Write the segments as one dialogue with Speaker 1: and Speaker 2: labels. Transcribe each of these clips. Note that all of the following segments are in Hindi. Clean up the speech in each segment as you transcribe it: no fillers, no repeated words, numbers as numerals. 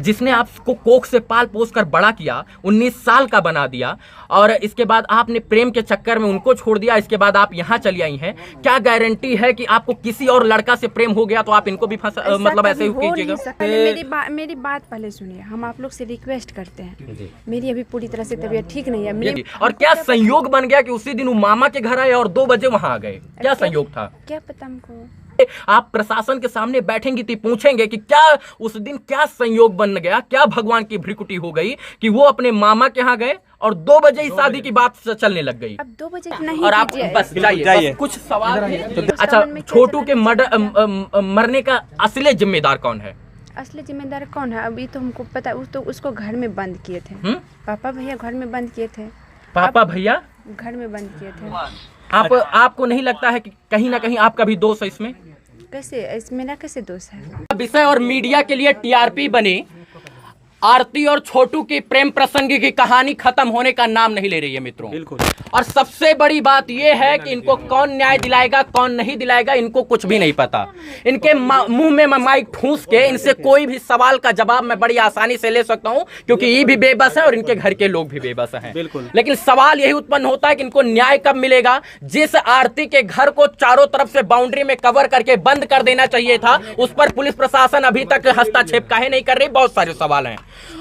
Speaker 1: जिसने आपको कोख से पाल पोस कर बड़ा किया, 19 साल का बना दिया, और इसके बाद आपने प्रेम के चक्कर में उनको छोड़ दिया, इसके बाद आप यहाँ चली आई हैं। क्या गारंटी है कि आपको किसी और लड़का से प्रेम हो गया तो आप इनको भी मतलब ऐसे ही कीजिएगा?
Speaker 2: मेरी बात पहले सुनिए, हम आप लोग से रिक्वेस्ट करते हैं, मेरी अभी पूरी तरह से तबीयत ठीक नहीं है।
Speaker 1: और क्या संयोग बन गया कि उसी दिन वो मामा के घर आए और 2 बजे वहां आ गए? क्या संयोग था?
Speaker 2: क्या पता हमको।
Speaker 1: आप प्रशासन के सामने बैठेंगी तो पूछेंगे कि क्या उस दिन क्या संयोग बन गया, क्या भगवान की भ्रिकुटी हो गई कि वो अपने मामा के यहाँ गए और 2 बजे ही शादी की बात चलने लग गई।
Speaker 2: अब 2 बजे नहीं,
Speaker 1: और आप बस जाइए, कुछ सवाल है। अच्छा, छोटू के मरने का असली जिम्मेदार कौन है?
Speaker 2: असली जिम्मेदार कौन है अभी तो हमको पता। तो उसको घर में बंद किए थे, पापा भैया घर में बंद किए थे।
Speaker 1: पापा भैया
Speaker 2: घर में बंद किए थे।
Speaker 1: आपको नहीं लगता है कि कहीं ना कहीं आपका भी दोष है इसमें?
Speaker 2: कैसे मेरा कैसे दोष है?
Speaker 1: विषय और मीडिया के लिए टीआरपी बनी आरती और छोटू की प्रेम प्रसंग की कहानी खत्म होने का नाम नहीं ले रही है मित्रों।
Speaker 3: बिल्कुल।
Speaker 1: और सबसे बड़ी बात यह है कि इनको कौन न्याय दिलाएगा कौन नहीं दिलाएगा इनको कुछ भी नहीं पता। इनके मुंह में माइक ठूंस के इनसे कोई भी सवाल का जवाब मैं बड़ी आसानी से ले सकता हूं, क्योंकि ये भी बेबस है और इनके घर के लोग भी बेबस हैं।
Speaker 3: बिल्कुल।
Speaker 1: लेकिन सवाल यही उत्पन्न होता है कि इनको न्याय कब मिलेगा? जिस आरती के घर को चारों तरफ से बाउंड्री में कवर करके बंद कर देना चाहिए था, उस पर पुलिस प्रशासन अभी तक हस्तक्षेप काहे नहीं कर रही? बहुत सारे सवाल हैं।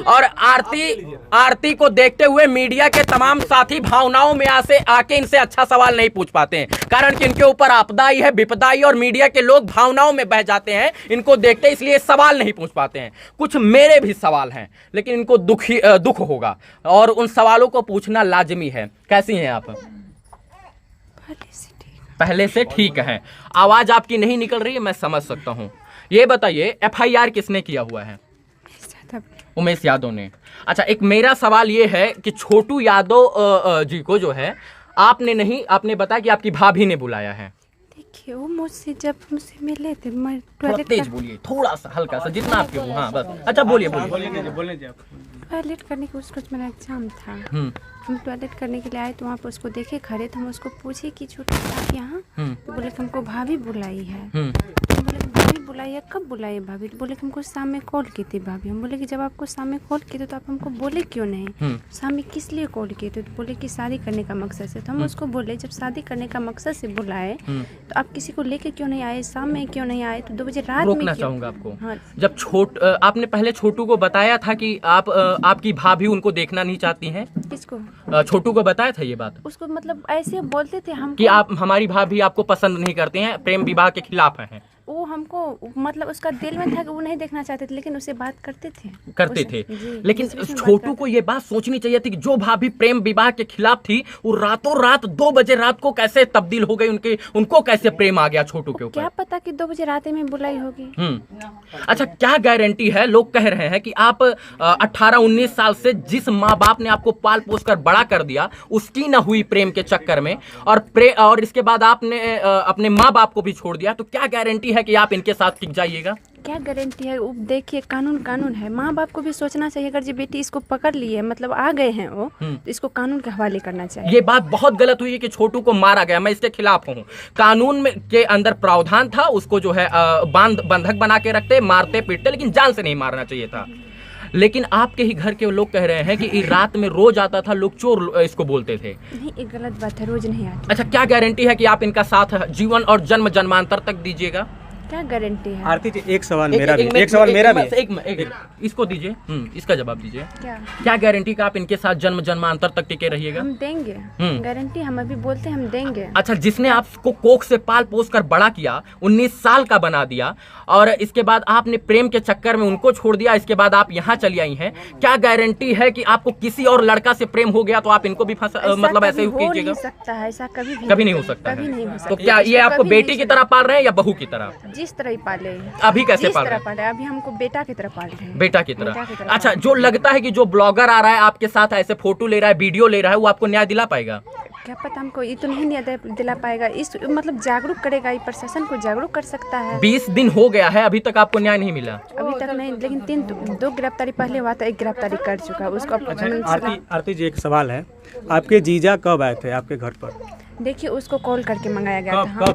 Speaker 1: और आरती को देखते हुए मीडिया के तमाम साथी भावनाओं में आके इनसे अच्छा सवाल नहीं पूछ पाते हैं, कारण कि इनके ऊपर आपदाई है, विपदाई, और मीडिया के लोग भावनाओं में बह जाते हैं इनको देखते, इसलिए सवाल नहीं पूछ पाते हैं। कुछ मेरे भी सवाल हैं, लेकिन इनको दुख होगा और उन सवालों को पूछना लाजमी है। कैसी हैं आप? पहले से ठीक है। आवाज आपकी नहीं निकल रही है, मैं समझ सकता हूं। ये बताइए, FIR किसने किया हुआ है? उमेश यादव ने। अच्छा, एक मेरा सवाल ये है कि छोटू यादव जी को जो है आपने नहीं, आपने बताया कि आपकी भाभी ने बुलाया है।
Speaker 2: देखिए, वो मुझसे जब मुझसे मिले थे, मैं
Speaker 1: टॉयलेट तेज बोलिए, थोड़ा सा हल्का सा, जितना आपके हो। हाँ बस। अच्छा, बोलिए।
Speaker 2: टॉयलेट करने के उसको मेरा एग्जाम था, हम टॉयलेट करने के लिए आए तो वहाँ पर उसको देखे खड़े थे। हम उसको पूछे कि छोटू आप यहाँ? तो बोले कि हमको भाभी बुलाई है। बोले भाभी बुलाई है? कब बुलाई है भाभी? तो बोले कि हमको शाम में कॉल की थी भाभी। हम बोले कि जब आपको शाम में कॉल किए थे तो आप हमको बोले क्यों नहीं? शाम में किस लिए कॉल किए थे? तो बोले कि शादी करने का मकसद से। तो हम उसको बोले जब शादी करने का मकसद से बुलाए तो आप किसी को लेके क्यों नहीं आए? शाम में क्यों नहीं आए? तो 2 बजे रात में।
Speaker 1: रोकना चाहूंगा आपको। हाँ। जब आपने पहले छोटू को बताया था कि आपकी भाभी उनको देखना नहीं चाहती हैं?
Speaker 2: किसको?
Speaker 1: छोटू को बताया था ये बात?
Speaker 2: उसको मतलब ऐसे बोलते थे हम
Speaker 1: कि आप हमारी भाभी आपको पसंद नहीं करते हैं, प्रेम विवाह के खिलाफ हैं।
Speaker 2: वो हमको मतलब उसका दिल में था कि वो नहीं देखना चाहते थे, लेकिन उससे बात करते थे।
Speaker 1: लेकिन छोटू को ये बात सोचनी चाहिए थी कि जो भाभी प्रेम विवाह के खिलाफ थी वो रातों रात 2 बजे रात को कैसे तब्दील हो गई, उनको कैसे प्रेम आ गया छोटू के ऊपर?
Speaker 2: क्या पता कि 2 बजे रात में बुलाई होगी।
Speaker 1: अच्छा, क्या गारंटी है? लोग कह रहे हैं कि आप 18-19 साल से जिस माँ बाप ने आपको पाल पोस कर बड़ा कर दिया उसकी न हुई प्रेम के चक्कर में, और इसके बाद आपने अपने माँ बाप को भी छोड़ दिया, तो क्या गारंटी है कि आप इनके साथ टिक जाइएगा?
Speaker 2: क्या गारंटी है? देखिए, कानून है। माँ बाप को भी सोचना चाहिए, अगर जो बेटी इसको पकड़ ली है, मतलब आ गए हैं वो, तो इसको कानून के हवाले करना चाहिए।
Speaker 1: ये बात बहुत गलत हुई है कि छोटू को मारा गया, मैं इसके खिलाफ हूँ। कानून में के अंदर प्रावधान था, उसको जो है बंधक बना के रखते, मारते पीटते, लेकिन जान से नहीं मारना चाहिए था। लेकिन आपके ही घर के लोग कह रहे हैं कि रात में रोज आता था, लोग चोर इसको बोलते थे।
Speaker 2: नहीं, ये गलत बात है, रोज नहीं आता।
Speaker 1: अच्छा, क्या गारंटी है कि आप इनका साथ जीवन और जन्म जन्मांतर तक दीजिएगा?
Speaker 2: क्या गारंटी है?
Speaker 3: आरती जी, एक सवाल मेरा भी है।
Speaker 1: इसको दीजिए, इसका जवाब दीजिए।
Speaker 2: क्या
Speaker 1: गारंटी का आप इनके साथ जन्म जन्मांतर तक टिके रहिएगा?
Speaker 2: हम देंगे गारंटी, हम अभी बोलते हैं हम देंगे।
Speaker 1: अच्छा, जिसने आपको कोख से पाल पोस कर बड़ा किया, 19 साल का बना दिया, और इसके बाद आपने प्रेम के चक्कर में उनको छोड़ दिया, इसके बाद आप यहाँ चली आई हैं, क्या गारंटी है कि आपको किसी और लड़का से प्रेम हो गया तो आप इनको भी मतलब ऐसे ही कीजिएगा?
Speaker 2: ऐसा कभी
Speaker 1: नहीं हो सकता है। तो क्या ये आपको बेटी की तरह पाल रहे हैं या बहू की तरह?
Speaker 2: जिस तरह ही पाले।
Speaker 1: अभी कैसे पाल रहे हैं?
Speaker 2: अभी हमको बेटा की तरह पाल रहे हैं।
Speaker 1: बेटा की तरह। अच्छा, जो लगता है कि जो ब्लॉगर आ रहा है आपके साथ ऐसे फोटो ले रहा है, वीडियो ले रहा है, वो आपको न्याय दिला पाएगा?
Speaker 2: क्या पता, हमको ये तो नहीं न्याय दिला पाएगा। इस मतलब जागरूक करेगा, ये प्रशासन को जागरूक कर सकता है।
Speaker 1: 20 दिन हो गया है, अभी तक आपको न्याय नहीं मिला?
Speaker 2: अभी तक नहीं, लेकिन 2 गिरफ्तारी पहले हुआ था, 1 गिरफ्तारी कर चुका है उसको।
Speaker 3: आरती जी, एक सवाल है, आपके जीजा कब आए थे आपके घर पर?
Speaker 2: देखिए, उसको कॉल करके मंगाया गया था।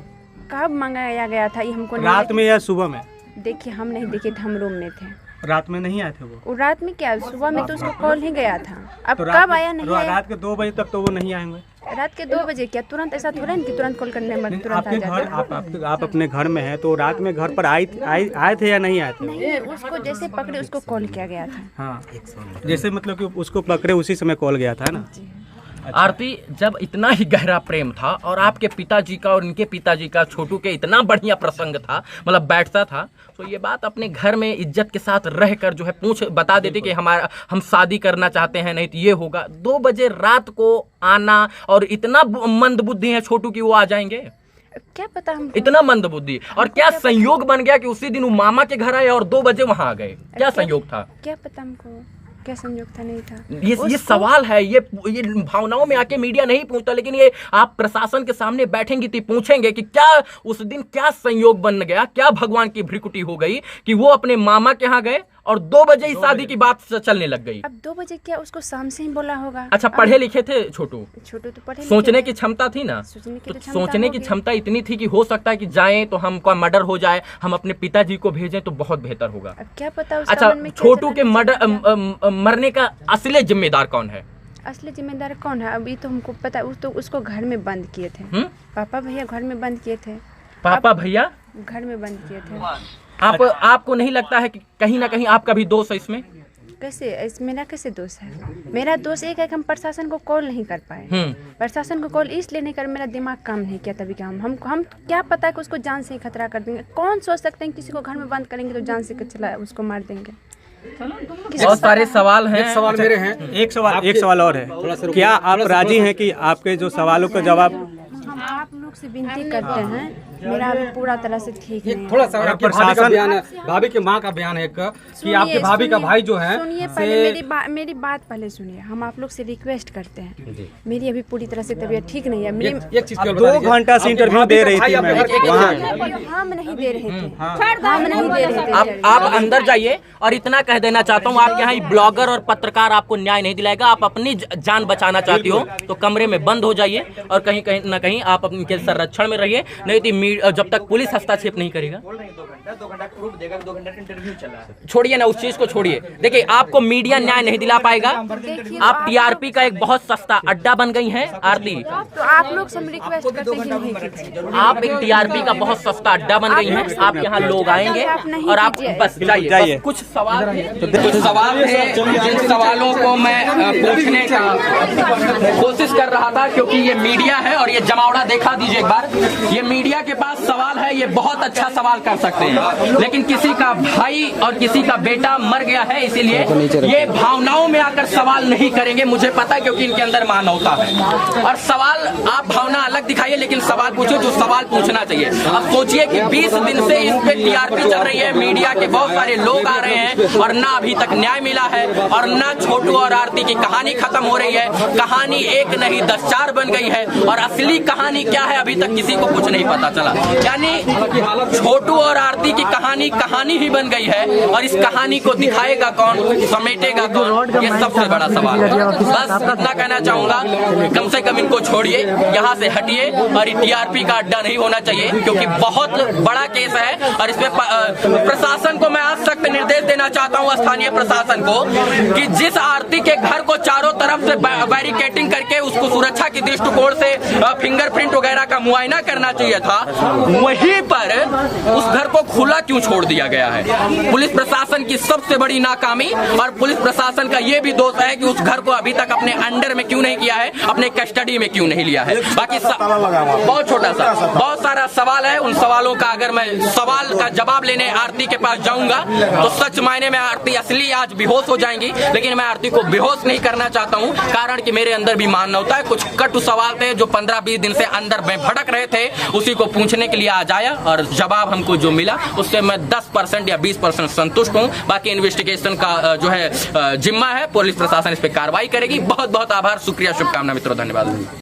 Speaker 2: कब मंगाया गया था ये हमको
Speaker 3: रात में या सुबह में?
Speaker 2: देखिए, हम नहीं देखे थे, हम रूम में थे।
Speaker 3: रात में नहीं आए थे वो?
Speaker 2: रात में क्या, सुबह में तो उसको कॉल ही गया था। अब
Speaker 3: तो
Speaker 2: कब आया नहीं आया?
Speaker 3: रात के 2 बजे तक तो वो नहीं आएंगे।
Speaker 2: रात के 2 बजे क्या तुरंत ऐसा थोड़ा है कि तुरंत कॉल करने में तुरंत आ
Speaker 3: आपके
Speaker 2: जाता
Speaker 3: घर
Speaker 2: है?
Speaker 3: आप अपने घर में हैं, तो रात में घर पर आए थे या नहीं आए थे?
Speaker 2: नहीं, उसको जैसे पकड़े उसको कॉल किया गया था।
Speaker 3: हाँ, जैसे मतलब कि उसको पकड़े उसी समय कॉल गया था ना।
Speaker 1: आरती, जब इतना ही गहरा प्रेम था और आपके पिताजी का और इनके पिताजी का छोटू के इतना बढ़िया प्रसंग था, मतलब बैठता था, तो ये बात अपने घर में इज्जत के साथ रहकर जो है बता देते कि हम शादी करना चाहते हैं, नहीं तो ये होगा। 2 बजे रात को आना, और इतना मंद बुद्धि है छोटू की वो आ जाएंगे?
Speaker 2: क्या पता हमको।
Speaker 1: इतना मंद बुद्धि, और क्या संयोग बन गया कि उसी दिन वो मामा के घर आए और 2 बजे वहां आ गए? क्या संयोग था?
Speaker 2: क्या पता हमको, क्या संयोग था, नहीं था।
Speaker 1: ये सवाल है, ये भावनाओं में आके मीडिया नहीं पूछता, लेकिन ये आप प्रशासन के सामने बैठेंगी तो पूछेंगे कि क्या उस दिन क्या संयोग बन गया, क्या भगवान की भ्रिकुटी हो गई कि वो अपने मामा के यहाँ गए और 2 बजे ही शादी की बात चलने लग गई।
Speaker 2: अब 2 बजे क्या उसको शाम से ही बोला होगा?
Speaker 1: अच्छा, पढ़े लिखे थे छोटू?
Speaker 2: छोटू तो पढ़े,
Speaker 1: सोचने की क्षमता थी ना? सोचने की क्षमता इतनी थी कि हो सकता है कि जाएं तो हमका मर्डर हो जाए, हम अपने पिताजी को भेजें तो बहुत बेहतर होगा।
Speaker 2: अब क्या पता उसका
Speaker 1: अच्छा,
Speaker 2: मन में क्या
Speaker 1: छोटू के
Speaker 2: चला
Speaker 1: मरने का असली जिम्मेदार कौन है?
Speaker 2: असली जिम्मेदार कौन है अभी तो हमको पता है। तो उसको घर में बंद किए थे पापा भैया, घर में बंद किए थे
Speaker 1: पापा भैया,
Speaker 2: घर में बंद किए थे।
Speaker 1: आपको नहीं लगता है कि कहीं ना कहीं आपका भी दोष है इसमें?
Speaker 2: कैसे मेरा कैसे दोष है? मेरा दोष एक है कि हम प्रशासन को कॉल नहीं कर पाए। प्रशासन को कॉल इसलिए नहीं कर, मेरा दिमाग काम नहीं किया तभी का हम क्या पता है कि उसको जान से ही खतरा कर देंगे। कौन सोच सकते हैं किसी को घर में बंद करेंगे तो जान से चला उसको मार देंगे?
Speaker 1: बहुत सारे सवाल हैं।
Speaker 4: एक सवाल मेरे हैं,
Speaker 3: एक सवाल और है, क्या आप राजी हैं कि आपके जो सवालों का जवाब
Speaker 2: हम आप लोग से विनती करते हैं, मेरा अभी पूरा तरह से ठीक नहीं है।
Speaker 4: थोड़ा सा आपकी भाभी का बयान है, भाभी की माँ का बयान है कि आपके भाभी का भाई जो है,
Speaker 2: सुनिए पहले मेरी बात पहले सुनिए। हम आप लोग से रिक्वेस्ट करते हैं, मेरी अभी पूरी तरह से तबीयत ठीक नहीं है।
Speaker 4: एक चीज
Speaker 3: 2 घंटा से इंटरव्यू दे रही थी मैं वहाँ।
Speaker 2: हम नहीं दे रहे थे, हम नहीं दे रहे थे।
Speaker 1: आप अंदर जाइए, और इतना कह देना चाहता हूँ, आपके यहाँ ब्लॉगर और पत्रकार आपको न्याय नहीं दिलाएगा। आप अपनी जान बचाना चाहती हो तो कमरे में बंद हो जाइए, और कहीं ना कहीं आप अपने संरक्षण में रहिए, नहीं तो जब तक पुलिस हस्तक्षेप नहीं करेगा। 2 घंटा प्रूफ देगा, 2 घंटा इंटरव्यू चला है। छोड़िए ना, उस चीज को छोड़िए। देखिए, आपको मीडिया न्याय नहीं दिला पाएगा। आप टीआरपी का एक बहुत सस्ता अड्डा बन गई हैं आरती।
Speaker 2: तो आप लोग से हम रिक्वेस्ट करते हैं कि नहीं कीजिए।
Speaker 1: आप एक टीआरपी का बहुत सस्ता अड्डा बन गई हैं। आप यहाँ लोग आएंगे और आप बस जाइए। कुछ सवाल हैं, जिन सवालों को मैं पूछने का कोशिश कर रहा था, क्योंकि ये मीडिया है और ये जमावड़ा देखा दीजिए एक बार। ये मीडिया के पास सवाल है, ये बहुत अच्छा सवाल कर सकते हैं, लेकिन किसी का भाई और किसी का बेटा मर गया है, इसीलिए ये भावनाओं में आकर सवाल नहीं करेंगे। मुझे पता है, क्योंकि इनके अंदर मानवता है। और सवाल आप भावना अलग दिखाइए, लेकिन सवाल पूछो जो सवाल पूछना चाहिए। अब सोचिए कि 20 दिन से इस पे टीआरपी चल रही है, मीडिया के बहुत सारे लोग आ रहे हैं और ना अभी तक न्याय मिला है, और ना छोटू और आरती की कहानी खत्म हो रही है। कहानी एक नहीं 10-4 बन गई है, और असली कहानी क्या है अभी तक किसी को कुछ नहीं पता चला। यानी छोटू और आरती की कहानी ही बन गई है, और इस कहानी को दिखाएगा कौन, समेटेगा कौन, ये सबसे बड़ा सवाल है। बस इतना कहना चाहूंगा, कम से कम इनको छोड़िए, यहाँ से हटिए, और टीआरपी का अड्डा नहीं होना चाहिए, क्योंकि बहुत बड़ा केस है। और इसमें प्रशासन को मैं आज तक निर्देश देना चाहता हूँ, स्थानीय प्रशासन को, कि जिस आरती के घर को चारों तरफ से बैरिकेटिंग करके उसको सुरक्षा की दृष्टिकोण से फिंगरप्रिंट वगैरह का मुआयना करना चाहिए था, वहीं पर उस घर को खुला क्यों छोड़ दिया गया है? पुलिस प्रशासन की सबसे बड़ी नाकामी, और पुलिस प्रशासन का ये भी दोष है कि उस घर को अभी तक अपने अंडर में क्यों नहीं किया है, अपने कस्टडी में क्यों नहीं लिया है। बाकी बहुत छोटा सा बहुत सारा सवाल है। उन सवालों का अगर मैं सवाल का जवाब लेने आरती के पास जाऊंगा तो सच मायने में आरती असली आज बेहोश हो जाएंगी, लेकिन मैं आरती को बेहोश नहीं करना चाहता हूं, कारण कि मेरे अंदर भी मानवता है। कुछ कटु सवाल थे जो 15-20 दिन से अंदर में भटक रहे थे, उसी को पूछने के लिए आज आया, और जवाब हमको जो मिला उससे मैं 10% या 20% संतुष्ट हूं। बाकी इन्वेस्टिगेशन का जो है जिम्मा है, पुलिस प्रशासन इस पर कार्रवाई करेगी। बहुत बहुत आभार, शुक्रिया, शुभकामना मित्रों, धन्यवाद।